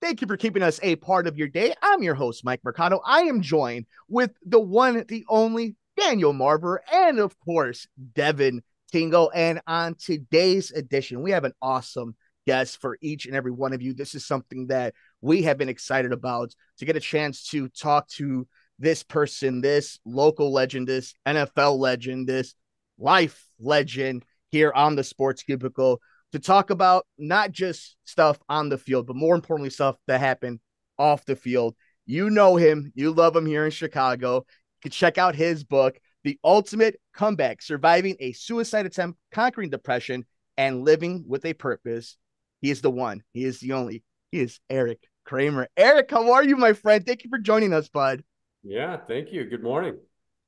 Thank you for keeping us a part of your day. I'm your host, Mike Mercado. I am joined with the one, the only Daniel Marver, and of course, Devin Tingle. And on today's edition, we have an awesome guest for each and every one of you. This is something that we have been excited about to get a chance to talk to this person, this local legend, this NFL legend, this life legend here on the Sports Cubicle to talk about not just stuff on the field, but more importantly, stuff that happened off the field. You know him, you love him here in Chicago. You can check out his book, The Ultimate Comeback: Surviving a Suicide Attempt, Conquering Depression, and Living with a Purpose. He is the one, he is the only. He is Erik Kramer. Erik, how are you, my friend? Thank you for joining us, bud. Yeah, thank you. Good morning.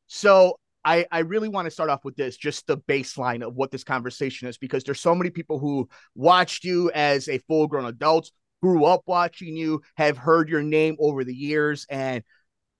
So I really want to start off with this, just the baseline of what this conversation is, because there's so many people who watched you as a full grown adult, grew up watching you, have heard your name over the years, and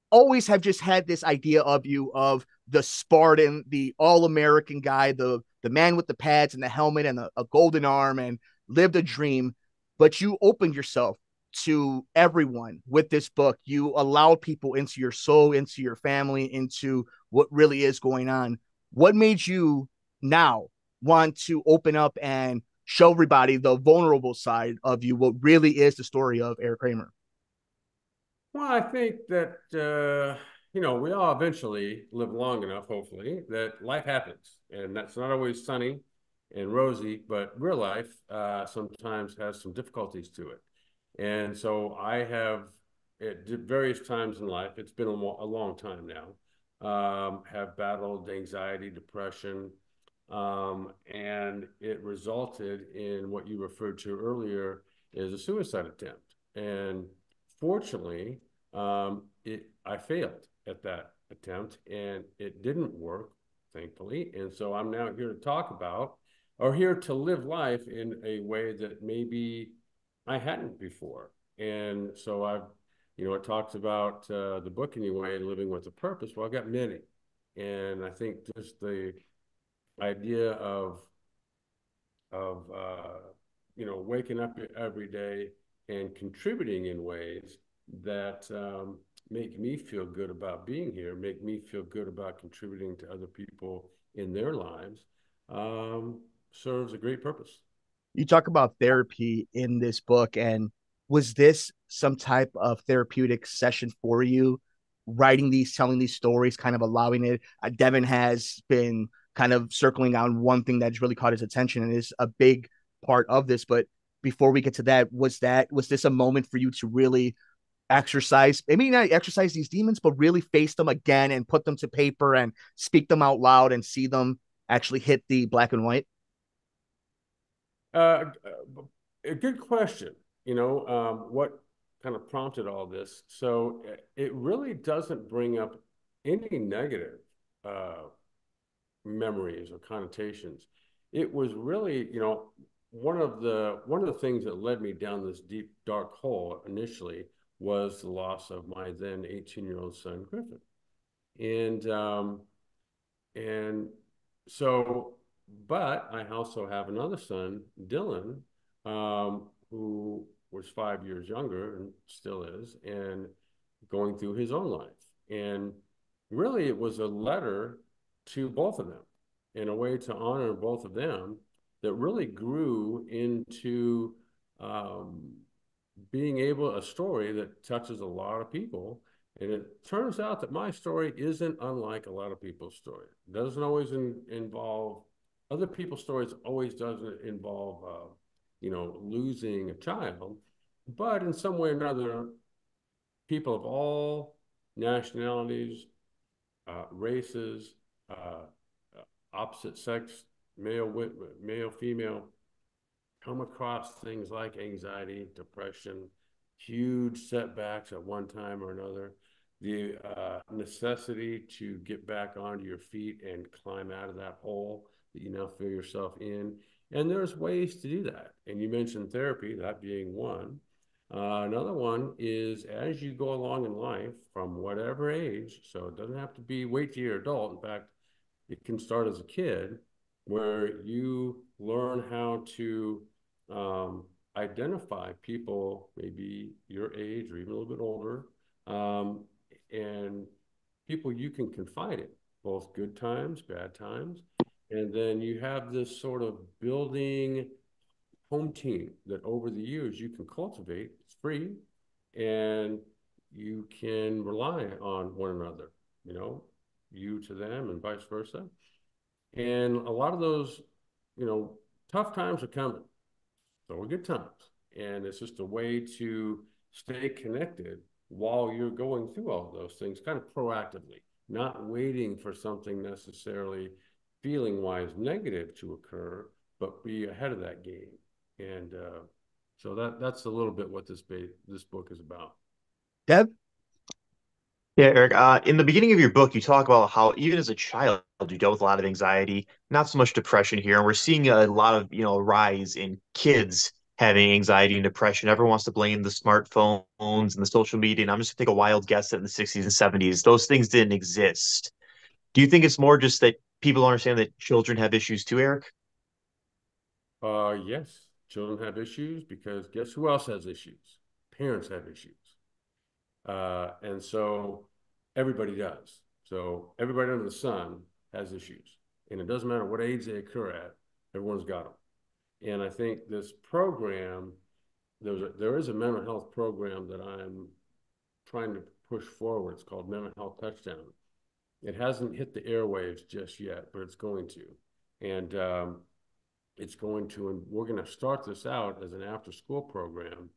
always have just had this idea of you of the Spartan, the all-American guy, the man with the pads and the helmet and a golden arm, and lived a dream. But you opened yourself to everyone with this book. You allowed people into your soul, into your family, into what really is going on. What made you now want to open up and show everybody the vulnerable side of you, what really is the story of Erik Kramer? Well, I think that we all eventually live long enough, hopefully, that life happens, and that's not always sunny and rosy, but real life sometimes has some difficulties to it. And so I have, at various times in life, it's been a long time now, have battled anxiety, depression, and it resulted in what you referred to earlier as a suicide attempt. And fortunately, I failed at that attempt and it didn't work, thankfully. And so I'm now here to talk about, or here to live life in a way that maybe I hadn't before. And so it talks about the book anyway, living with a purpose. Well, I've got many. And I think just the idea of waking up every day and contributing in ways that make me feel good about being here, make me feel good about contributing to other people in their lives, serves a great purpose. You talk about therapy in this book, and was this some type of therapeutic session for you, writing these, telling these stories, kind of allowing it? Devin has been kind of circling on one thing that's really caught his attention and is a big part of this. But before we get to that, was this a moment for you to really exercise, maybe not exercise these demons, but really face them again and put them to paper and speak them out loud and see them actually hit the black and white? Uh, a good question. What kind of prompted all this? So it really doesn't bring up any negative uh, memories or connotations. It was really, one of the things that led me down this deep dark hole initially was the loss of my then 18-year-old son Griffin, and so, but I also have another son, Dylan, who was 5 years younger and still is, and going through his own life. And really, it was a letter to both of them in a way to honor both of them that really grew into um, being able a story that touches a lot of people. And it turns out that my story isn't unlike a lot of people's story. It doesn't always involve other people's stories. Always doesn't involve, losing a child, but in some way or another, people of all nationalities, races, opposite sex, male, female, come across things like anxiety, depression, huge setbacks at one time or another, the necessity to get back onto your feet and climb out of that hole that you now feel yourself in. And there's ways to do that. And you mentioned therapy, that being one. Another one is as you go along in life from whatever age, so it doesn't have to be wait till you're adult. In fact, it can start as a kid where you learn how to identify people maybe your age or even a little bit older, um, and people you can confide in, both good times, bad times. And then you have this sort of building home team that over the years you can cultivate. It's free, and you can rely on one another, you know, you to them and vice versa. And a lot of those, you know, tough times are coming. So are good times. And it's just a way to stay connected while you're going through all of those things kind of proactively, not waiting for something necessarily feeling wise negative to occur, but be ahead of that game. And so that's a little bit what this book is about. Dev? Yeah, Eric, in the beginning of your book, you talk about how even as a child, you dealt with a lot of anxiety, not so much depression here. And we're seeing a lot of, rise in kids having anxiety and depression. Everyone wants to blame the smartphones and the social media. And I'm just gonna take a wild guess that in the 60s and 70s, those things didn't exist. Do you think it's more just that people understand that children have issues too, Eric? Yes, children have issues because guess who else has issues? Parents have issues. And so everybody does. So everybody under the sun has issues. And it doesn't matter what age they occur at, everyone's got them. And I think this program, there is a mental health program that I'm trying to push forward. It's called Mental Health Touchdown. It hasn't hit the airwaves just yet, but it's going to. And it's going to, and we're going to start this out as an after school program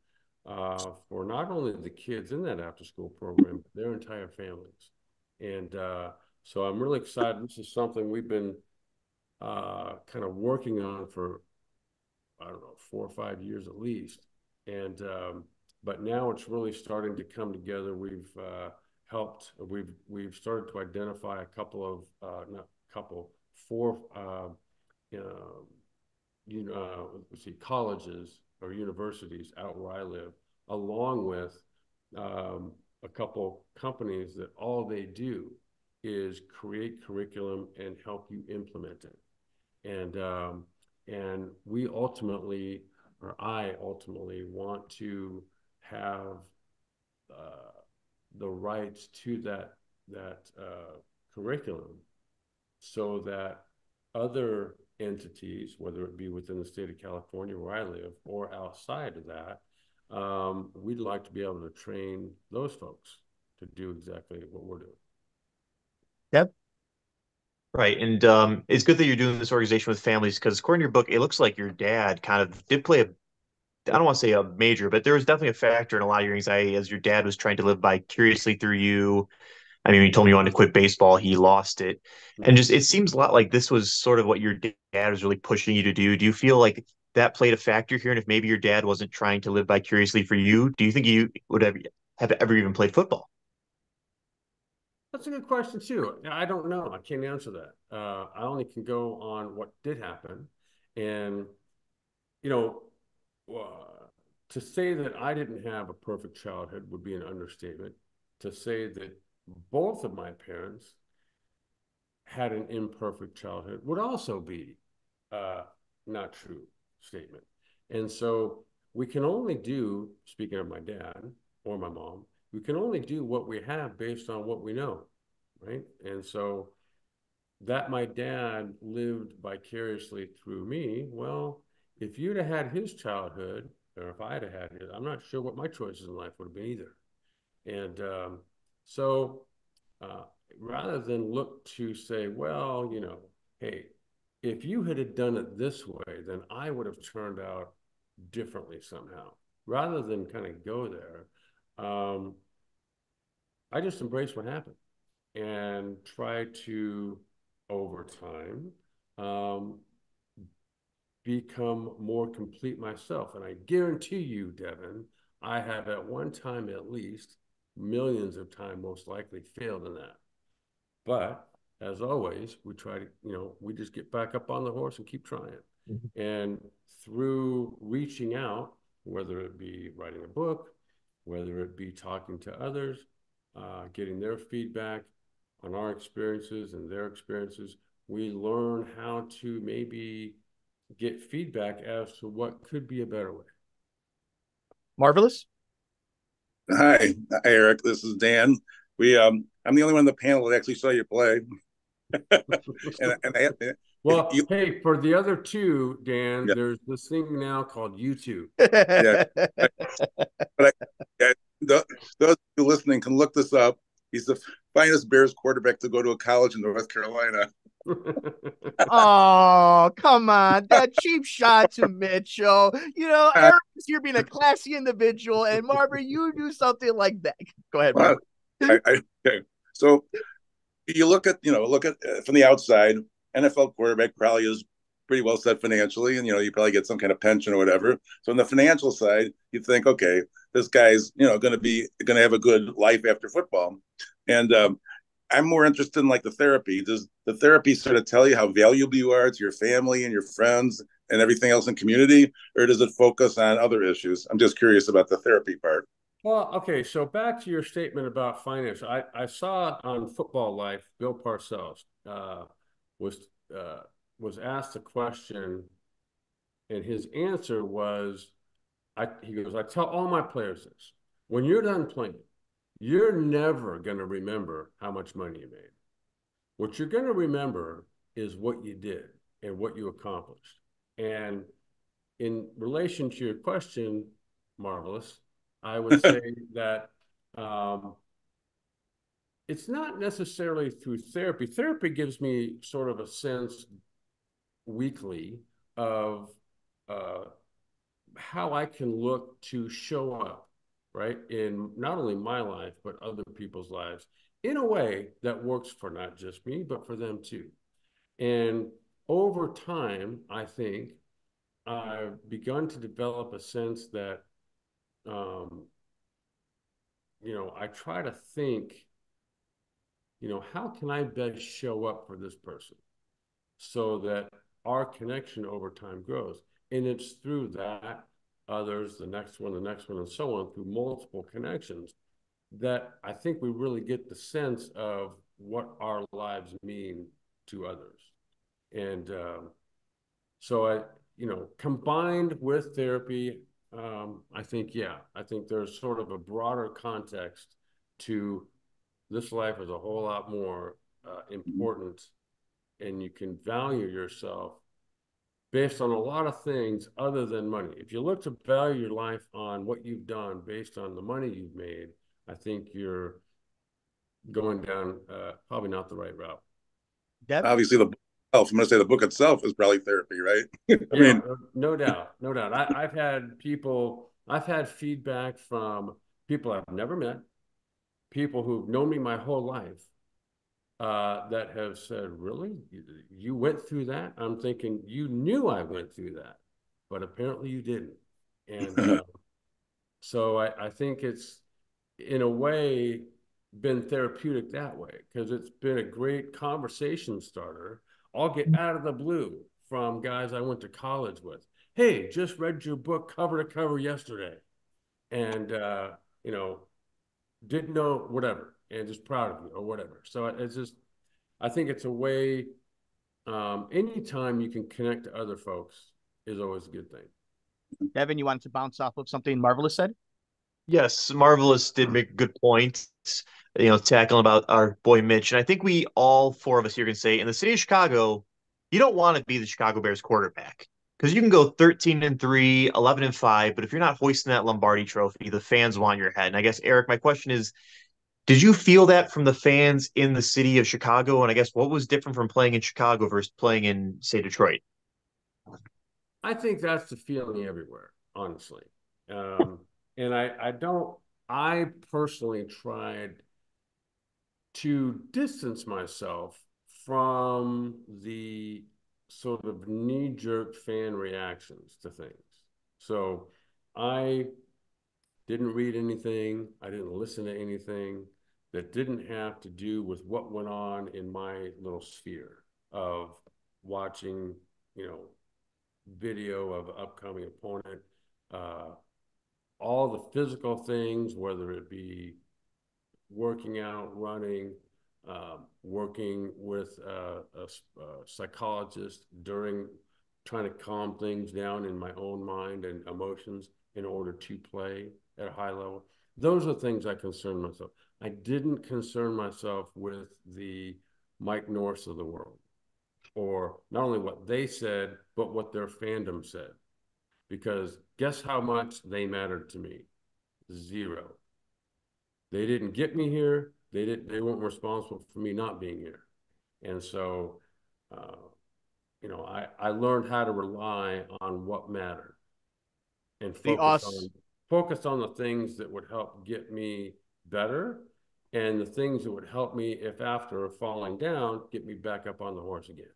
for not only the kids in that after school program, but their entire families. And so I'm really excited. This is something we've been kind of working on for, I don't know, 4 or 5 years at least. And, but now it's really starting to come together. We've started to identify a couple of, not couple, four, you know, let's see, colleges or universities out where I live, along with a couple companies that all they do is create curriculum and help you implement it. And we ultimately, or I ultimately, want to have the rights to that curriculum so that other entities, whether it be within the state of California where I live or outside of that, we'd like to be able to train those folks to do exactly what we're doing. Dev? Right. And it's good that you're doing this organization with families because according to your book, it looks like your dad kind of did play I don't want to say a major, but there was definitely a factor in a lot of your anxiety as your dad was trying to live vicariously through you. I mean, he told me you wanted to quit baseball, he lost it. And just it seems a lot like this was sort of what your dad was really pushing you to do. Do you feel like that played a factor here? And if maybe your dad wasn't trying to live vicariously for you, do you think you would have ever even played football? That's a good question too. I don't know. I can't answer that. I only can go on what did happen. And, you know, to say that I didn't have a perfect childhood would be an understatement. To say that both of my parents had an imperfect childhood would also be uh, not true statement. And so we can only do, speaking of my dad or my mom, we can only do what we have based on what we know, right? And so that my dad lived vicariously through me, well, if you'd have had his childhood, or if I'd have had his, I'm not sure what my choices in life would have been either. And so uh, rather than look to say, well, you know, hey, if you had done it this way, then I would have turned out differently somehow. Rather than kind of go there, um, I just embrace what happened and try to, over time, um, become more complete myself. And I guarantee you, Devin, I have at one time at least, millions of times most likely failed in that. But as always, we try to, you know, we just get back up on the horse and keep trying. Mhm. And through reaching out, whether it be writing a book, whether it be talking to others, getting their feedback on our experiences and their experiences, we learn how to maybe get feedback as to what could be a better way. Marvelous. Hi, Eric. This is Dan. I'm the only one on the panel that actually saw you play. Well, you, hey, for the other two, Dan, yeah, there's this thing now called YouTube. yeah. But those of you listening can look this up. He's the finest Bears quarterback to go to a college in North Carolina. Oh, come on. That cheap shot to Mitchell. Eric is here being a classy individual, and Marver, you do something like that. Go ahead, Marver. Okay. So you look at from the outside, NFL quarterback probably is pretty well set financially, and you probably get some kind of pension or whatever. So on the financial side, you think, okay, this guy's going to have a good life after football, and I'm more interested in like the therapy. Does the therapy sort of tell you how valuable you are to your family and your friends and everything else in community, or does it focus on other issues? I'm just curious about the therapy part. Well, okay, so back to your statement about finance. I saw on Football Life, Bill Parcells was was asked a question, and his answer was, he goes, I tell all my players this: when you're done playing, you're never going to remember how much money you made. What you're going to remember is what you did and what you accomplished. And in relation to your question, Marvelous, I would say that it's not necessarily through therapy. Therapy gives me sort of a sense weekly of how I can look to show up, right, in not only my life, but other people's lives in a way that works for not just me, but for them too. And over time, I think I've begun to develop a sense that, I try to think, how can I best show up for this person so that our connection over time grows? And it's through that, others, the next one, and so on, through multiple connections, that I think we really get the sense of what our lives mean to others. And so combined with therapy, I think there's sort of a broader context to this life is a whole lot more important, and you can value yourself based on a lot of things other than money. If you look to value your life on what you've done based on the money you've made, I think you're going down probably not the right route. Devin? Obviously, I'm going to say the book itself is probably therapy, right? I mean, no doubt. I've had feedback from people I've never met, people who've known me my whole life, that have said, really? You went through that? I'm thinking, you knew I went through that, but apparently you didn't. And so I think it's, in a way, been therapeutic that way, because it's been a great conversation starter. I'll get out of the blue from guys I went to college with. Hey, just read your book cover to cover yesterday. And, didn't know whatever, and just proud of you or whatever. So it's just, I think it's a way, anytime you can connect to other folks is always a good thing. Devin, you wanted to bounce off of something Marvelous said? Yes, Marvelous did make a good point, tackling about our boy Mitch. And I think we all four of us here can say in the city of Chicago, you don't want to be the Chicago Bears quarterback because you can go 13-3, 11-5, but if you're not hoisting that Lombardi trophy, the fans want your head. And I guess, Eric, my question is, did you feel that from the fans in the city of Chicago? And I guess what was different from playing in Chicago versus playing in, say, Detroit? I think that's the feeling everywhere, honestly. And I personally tried to distance myself from the sort of knee-jerk fan reactions to things. So I didn't read anything, I didn't listen to anything that didn't have to do with what went on in my little sphere of watching, video of upcoming opponent, all the physical things, whether it be working out, running, working with a psychologist during trying to calm things down in my own mind and emotions in order to play at a high level. Those are things I concern myself. I didn't concern myself with the Mike Norths of the world, or not only what they said, but what their fandom said. Because guess how much they mattered to me? Zero. They didn't get me here. They weren't responsible for me not being here. And so, I learned how to rely on what mattered and The us focus on the things that would help get me better, and the things that would help me, if after falling down, get me back up on the horse again.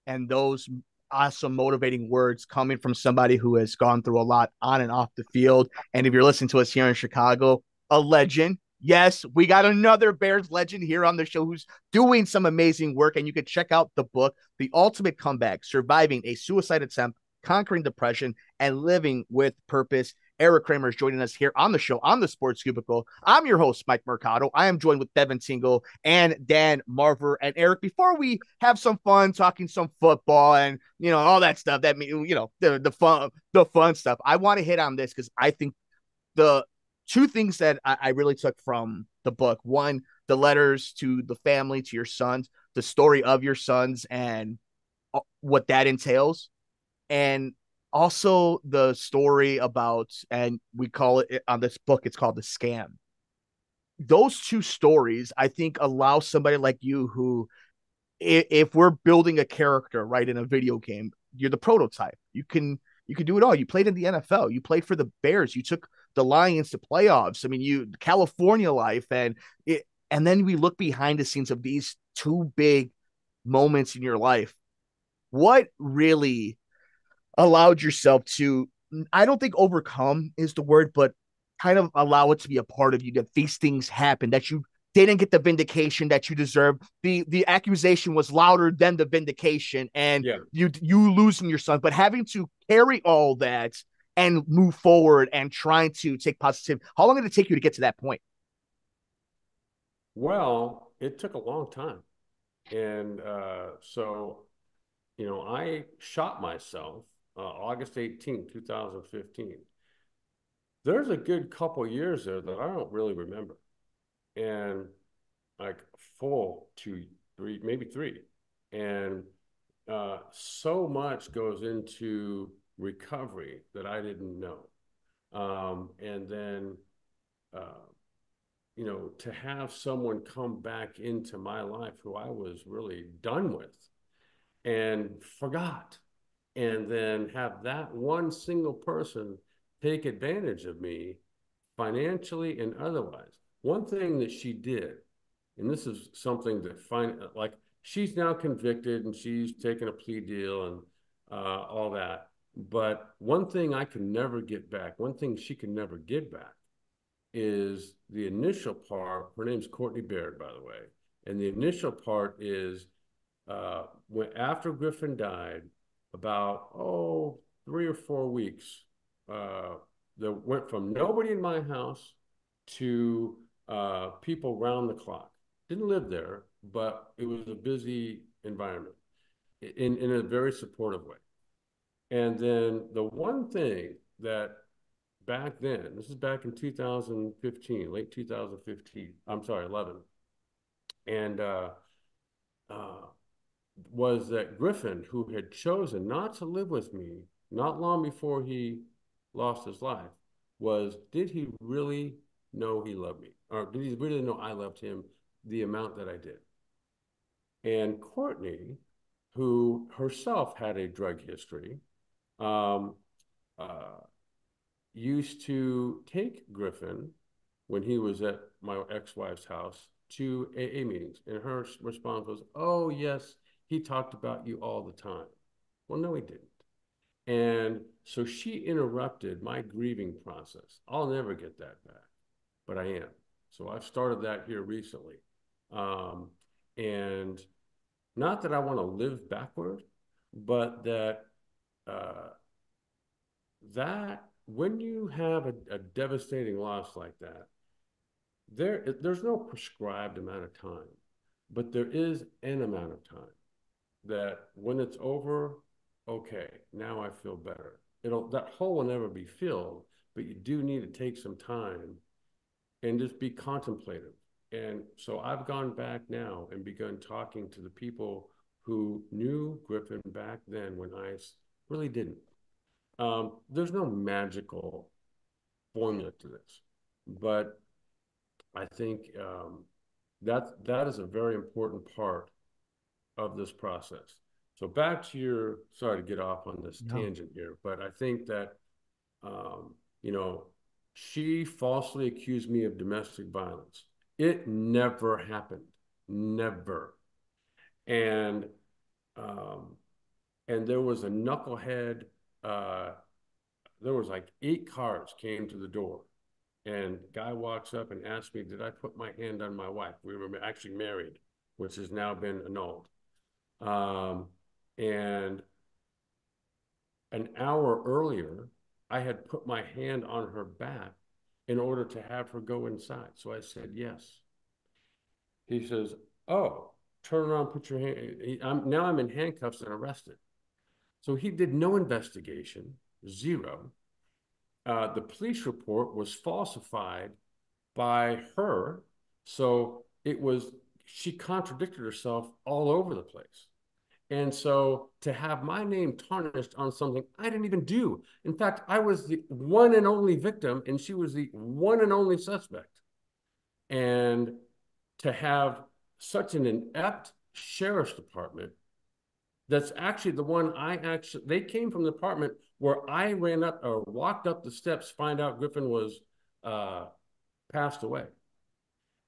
and those awesome motivating words coming from somebody who has gone through a lot on and off the field. And if you're listening to us here in Chicago, a legend. Yes, we got another Bears legend here on the show who's doing some amazing work. And you can check out the book, The Ultimate Comeback: Surviving a Suicide Attempt, Conquering Depression, and Living with Purpose. Erik Kramer is joining us here on the show on the Sports Cubicle. I'm your host, Mike Mercado. I am joined with Devin Tingle and Dan Marver. And Erik, before we have some fun talking some football and all that stuff, that the fun stuff, I want to hit on this because I think the two things that I really took from the book: one, the letters to the family, to your sons, the story of your sons, and what that entails, and also the story about, and we call it on this book, it's called The Scam. Those two stories, I think, allow somebody like you who, if we're building a character, right, in a video game, you're the prototype. You can do it all. You played in the NFL. You played for the Bears. You took the Lions to playoffs. I mean, California life, and then we look behind the scenes of these two big moments in your life. What really allowed yourself to, I don't think overcome is the word, but kind of allow it to be a part of you, that these things happen, that you didn't get the vindication that you deserve. The accusation was louder than the vindication, and you losing your son, but having to carry all that and move forward and trying to take positive. How long did it take you to get to that point? Well, it took a long time. And I shot myself August 18, 2015. There's a good couple years there that I don't really remember. And like full 2, 3, maybe 3. And so much goes into recovery that I didn't know. And then, to have someone come back into my life who I was really done with and forgot, and then have that one single person take advantage of me financially and otherwise. One thing that she did, and this is something that like, she's now convicted and she's taken a plea deal and all that. But one thing I can never get back, one thing she can never get back, is the initial part. Her name's Courtney Baird, by the way. And the initial part is when after Griffin died, about 3 or 4 weeks, that went from nobody in my house to people round the clock. Didn't live there, but it was a busy environment in a very supportive way. And then the one thing that back then, this is back in 2015, late 2015, I'm sorry, 11, and was that Griffin, who had chosen not to live with me not long before he lost his life, did he really know he loved me? Or did he really know I loved him the amount that I did? And Courtney, who herself had a drug history, used to take Griffin, when he was at my ex-wife's house, to AA meetings. And her response was, "Oh, yes, he talked about you all the time." Well, no, he didn't. And so she interrupted my grieving process. I'll never get that back, but I am. So I've started that here recently. And not that I want to live backward, but that when you have a devastating loss like that, there's no prescribed amount of time, but there is an amount of time that when it's over, okay, now I feel better. That hole will never be filled, but you do need to take some time and just be contemplative. And so I've gone back now and begun talking to the people who knew Griffin back then when I really didn't. There's no magical formula to this, but I think that is a very important part of this process. So back to your, sorry to get off on this tangent here, but I think that, you know, she falsely accused me of domestic violence. It never happened, never. And um, and there was a knucklehead. Uh, there was like 8 cars came to the door, and guy walks up and asks me, "Did I put my hand on my wife?" We were actually married, which has now been annulled. Um, and an hour earlier, I had put my hand on her back in order to have her go inside. So I said yes. He says, "Oh, turn around, put your hand." Now I'm in handcuffs and arrested. So he did no investigation, zero. The police report was falsified by her. So she contradicted herself all over the place. And so to have my name tarnished on something I didn't even do. In fact, I was the one and only victim, and she was the one and only suspect. And to have such an inept sheriff's department, that's actually the one they came from the department where I ran up or walked up the steps, find out Griffin was passed away.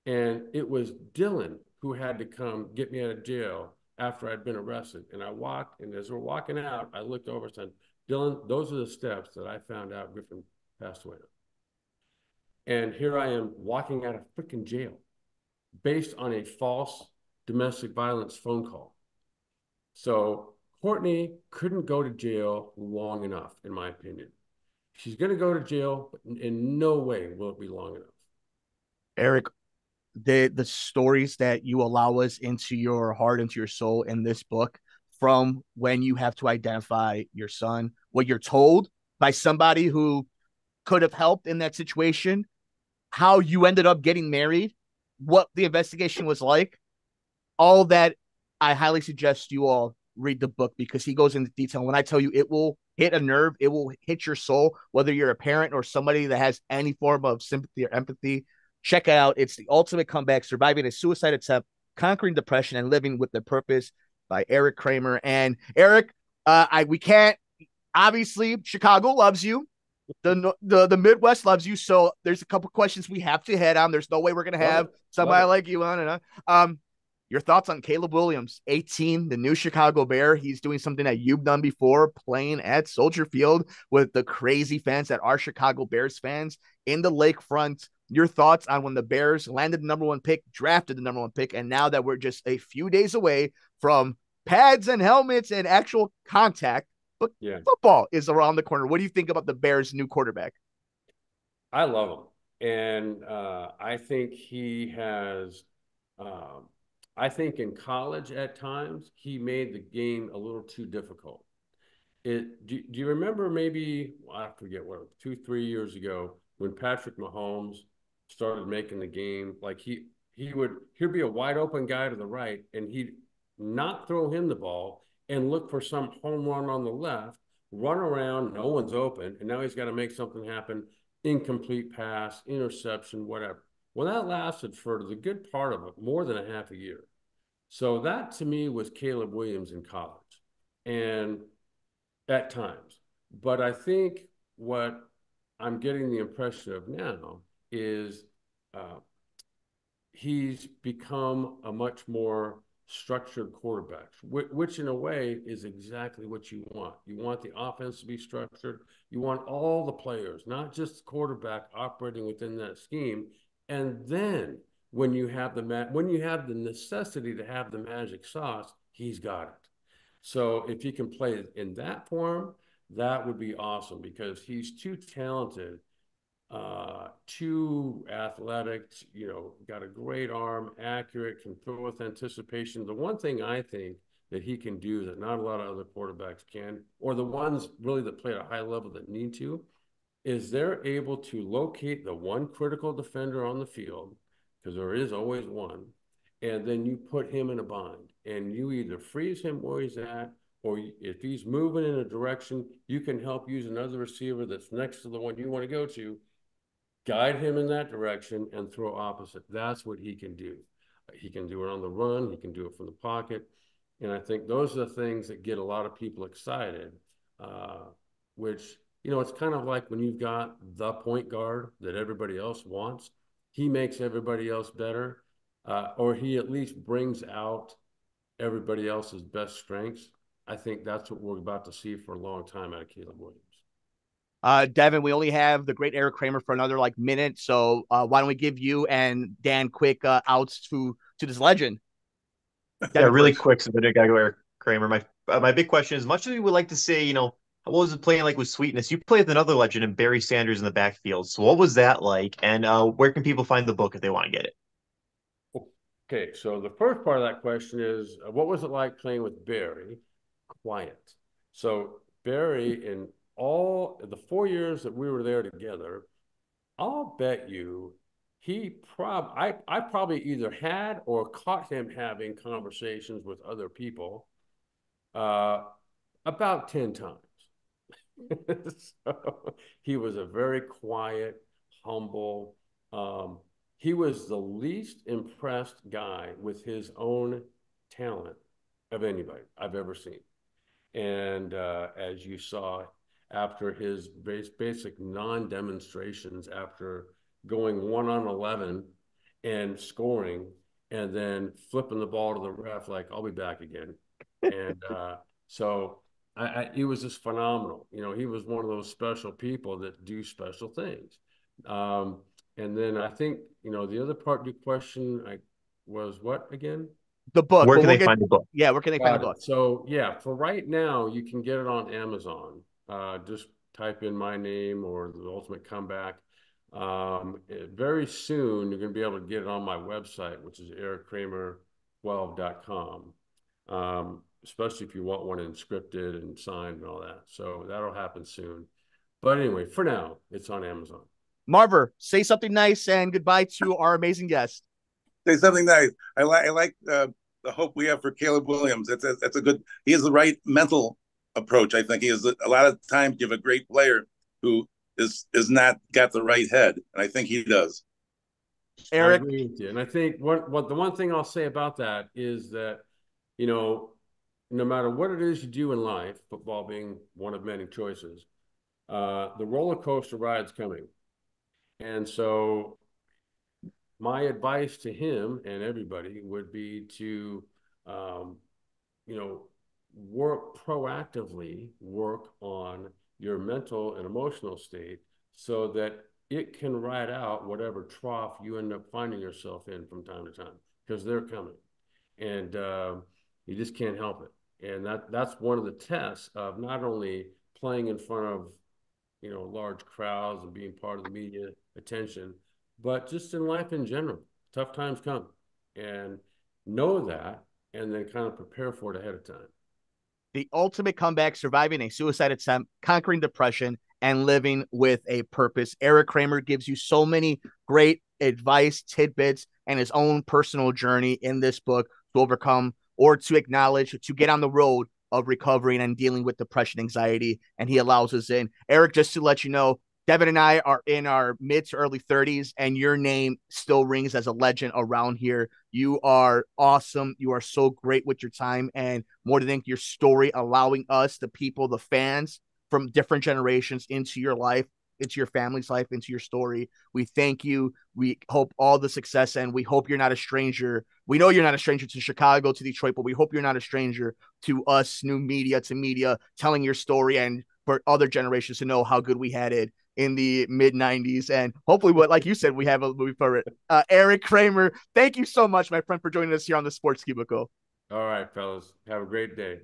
And it was Dylan who had to come get me out of jail after I'd been arrested. And I walked, and as we're walking out, I looked over and said, "Dylan, those are the steps that I found out Griffin passed away on." And here I am walking out of freaking jail based on a false domestic violence phone call. So Courtney couldn't go to jail long enough, in my opinion. She's going to go to jail, but in no way will it be long enough. Erik, the stories that you allow us into your heart, into your soul in this book, from when you have to identify your son, what you're told by somebody who could have helped in that situation, how you ended up getting married, what the investigation was like, all that. I highly suggest you all read the book because he goes into detail. When I tell you it will hit a nerve, it will hit your soul, whether you're a parent or somebody that has any form of sympathy or empathy. Check it out. It's The Ultimate Comeback: Surviving a Suicide Attempt, Conquering Depression, and Living with a Purpose by Erik Kramer. And Erik, we can't, obviously, Chicago loves you. The Midwest loves you. So there's a couple questions we have to head on. There's no way we're gonna have somebody like you on and on. Your thoughts on Caleb Williams, 18, the new Chicago Bear. He's doing something that you've done before, playing at Soldier Field with the crazy fans that are Chicago Bears fans in the lakefront. Your thoughts on when the Bears landed the number 1 pick, drafted the number 1 pick, and now that we're just a few days away from pads and helmets and actual contact, but football is around the corner. What do you think about the Bears' new quarterback? I love him. And I think he has I think in college at times he made the game a little too difficult. Do you remember maybe, I forget what, 2-3 years ago when Patrick Mahomes started making the game, like he'd be a wide open guy to the right and he'd not throw him the ball and look for some home run on the left, run around, no one's open, and now he's got to make something happen, incomplete pass, interception, whatever. Well, that lasted for the good part of it, more than a half a year. So that to me was Caleb Williams in college and at times. But I think what I'm getting the impression of now is he's become a much more structured quarterback, which in a way is exactly what you want. You want the offense to be structured. You want all the players, not just the quarterback, operating within that scheme. And then when you have the necessity to have the magic sauce, he's got it. So if he can play in that form, that would be awesome because he's too talented, too athletic, got a great arm, accurate, can throw with anticipation. The one thing I think that he can do that not a lot of other quarterbacks can, or the ones really that play at a high level that need to, is they're able to locate the one critical defender on the field, because there is always one, and then you put him in a bind, and you either freeze him where he's at, or if he's moving in a direction, you can help use another receiver that's next to the one you want to go to, guide him in that direction, and throw opposite. That's what he can do. He can do it on the run. He can do it from the pocket. And I think those are the things that get a lot of people excited, which, it's kind of like when you've got the point guard that everybody else wants. He makes everybody else better, or he at least brings out everybody else's best strengths. I think that's what we're about to see for a long time out of Caleb Williams. Devin, we only have the great Erik Kramer for another minute. So why don't we give you and Dan quick outs to this legend? Devin, really quick, so then I gotta go Erik Kramer. My big question is, much as we would like to say, what was it playing like with Sweetness? You played with another legend in Barry Sanders in the backfield. So what was that like? And where can people find the book if they want to get it? Okay, so the first part of that question is, what was it like playing with Barry? Quiet. So Barry, in all the 4 years that we were there together, I'll bet you I probably either had or caught him having conversations with other people about 10 times. So he was a very quiet, humble. He was the least impressed guy with his own talent of anybody I've ever seen. And as you saw, after his basic non-demonstrations, after going 1-on-11 and scoring, and then flipping the ball to the ref like, I'll be back again. And so he was just phenomenal. He was one of those special people that do special things. And then I think, the other part of your question was what again? The book. Where can they find the book? Yeah, where can they find the book? So, yeah, for right now, you can get it on Amazon. Just type in my name or The Ultimate Comeback. Very soon, you're going to be able to get it on my website, which is erikkramer12.com, especially if you want one inscripted and signed and all that. So that'll happen soon. But anyway, for now, it's on Amazon. Marver, say something nice and goodbye to our amazing guest. Say something nice. I like the hope we have for Caleb Williams. That's a good. He has the right mental approach. I think he is. A lot of times you have a great player who is not got the right head, and I think he does. Erik, I agree with you. And I think what the one thing I'll say about that is that, no matter what it is you do in life, football being one of many choices, the roller coaster ride's coming. And so my advice to him and everybody would be to, proactively work on your mental and emotional state so that it can ride out whatever trough you end up finding yourself in from time to time, because they're coming. And you just can't help it. And that's one of the tests of not only playing in front of, large crowds and being part of the media attention, but just in life in general. Tough times come, and know that, and then kind of prepare for it ahead of time. The Ultimate Comeback: Surviving a Suicide Attempt, Conquering Depression, and Living with a Purpose. Erik Kramer gives you so many great advice, tidbits, and his own personal journey in this book to overcome or to acknowledge, to get on the road of recovering and dealing with depression, anxiety, and he allows us in. Erik, just to let you know, Devin and I are in our mid to early 30s, and your name still rings as a legend around here. You are awesome. You are so great with your time, and more than think, your story allowing us, the people, the fans from different generations into your life, into your family's life, into your story. We thank you. We hope all the success, and we hope you're not a stranger. We know you're not a stranger to Chicago, to Detroit, but we hope you're not a stranger to us, new media, to media, telling your story, and for other generations to know how good we had it in the mid 90s. And hopefully, like you said, we have a movie for it. Erik Kramer, thank you so much, my friend, for joining us here on the Sports Cubicle. All right, fellas. Have a great day.